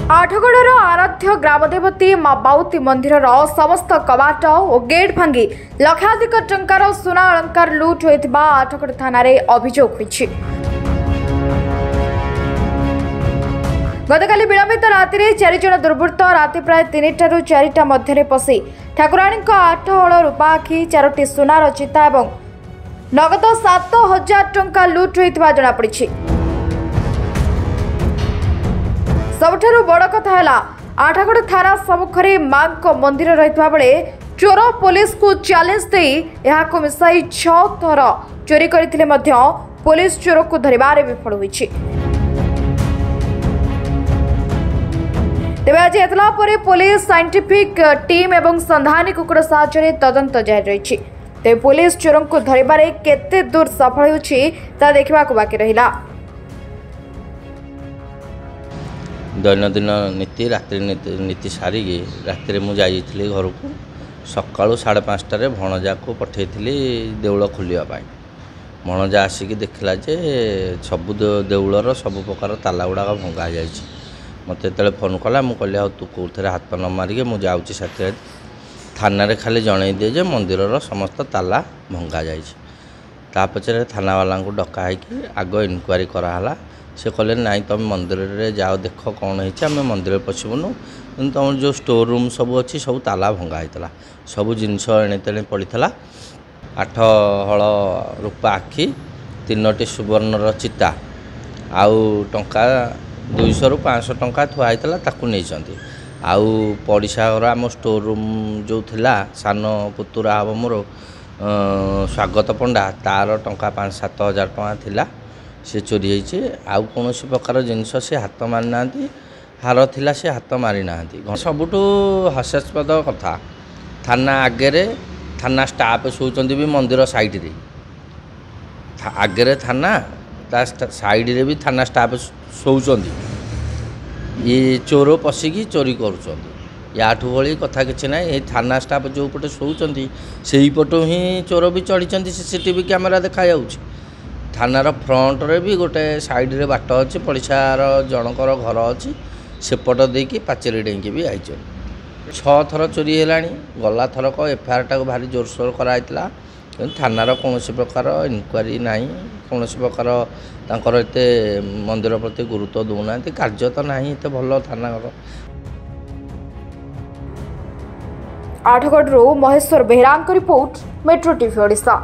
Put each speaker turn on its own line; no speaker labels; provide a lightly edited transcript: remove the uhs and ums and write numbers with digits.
आठगड़र आराध्य ग्रामदेवती मां बाउती मंदिर समस्त कबाट और गेट भांगी लक्षाधिक टंकार सुना अलंकार लुट होता आठगड़ थाना अभियोग होइछि। गतकाली विलंबित राति 4 जन दुर्बृत्त राति प्राय 3टा ରୁ 4टा मध्य पशि ठाकुराणी 8 हल रूपाखी 4टी सुनार चिता और नगद 7,000 टंका लुट होता जमापड़ी। सबुठारु बड़ कथा है आठगड़ थाना सम्मुखें मां को मंदिर रही बेले चोर पुलिस को चैलेंज दे यहां मिसाई 6 थर चोरी करथिले मध्य पुलिस चोर को धरिबारे विफल होइछि। तेबे आज एतला परे पुलिस साइंटिफिक टीम एवं संधानी कुकुड़ साहाय्य तदंत जारी रही। तेबे पुलिस चोर को धरिबारे केते दूर सफल होइछि ता देखिबाक बाकी रहिला।
दैनंदिन नीति रात्रि नीति सारिकी राति मुझे घर को सका 5:30 भणजा को पठे देउल खोलिया भणजा आसिक देखला जे सबु देउलर सब प्रकार ताला गुड़ाक भंगा जा मत जो फोन कला मुझे कहली हाँ तू कौन हाथ न मारिक मुझे साथी थाना खाली जन दिए जे मंदिर समस्त ताला भंगा जा पचर थाना वाला को डका आग इनक्वारी कराला। से कहले नाई तुम मंदिर रे जाओ देख कौन है आम मंदिर पशुबनु कि तुम जो स्टोर रूम सब अच्छी सब ताला भंगा होता सब जिनस एणे तेणे पड़ा 8 हल रूपा आखि 3टी सुवर्णर चिता आउ टंका 200 ରୁ 500 टंका थुआ ताकू नहीं आउ पड़िशा घर आम स्टोर रूम जो थिला सान पुतुरा हम मोर स्वागत पंडा तार टंका 5-7 हजार टंका थिला से चोरी होइए। आउ कौन प्रकार जिनस से हाथ मारी ना हार थिला से हाथ मारी ना सबुठु हास्यास्पद कथा थाना आगे थाना स्टाफ शोचंदी भी मंदिर साइड रे आगे थाना साइड रे भी थाना स्टाफ शोचंदी ये चोर पशिकी चोरी करुँच याठू भली कथा किसी ना ये थाना स्टाफ जो पटे शोचंदी से पटू ही चोर भी चढ़ी सीसीटीवी कैमेरा देखा जाउछि। थानार फ्रंट रे भी गोटे साइड रे बाट अच्छी पड़िशार जनकर घर अच्छी सेपट देकी पाचेरी डेंकी भी आई 6 थर चोरी है गला थरक एफआईआर टाक भारी जोरसोर कराइला थानार कौन प्रकार इनक्वारी ना कौन प्रकार तांकर एते मंदिर प्रति गुरुत्व दौना कार्य तो ना एत भल थाना।
Athgarh Maheshwar Behera report metro TV Odisha.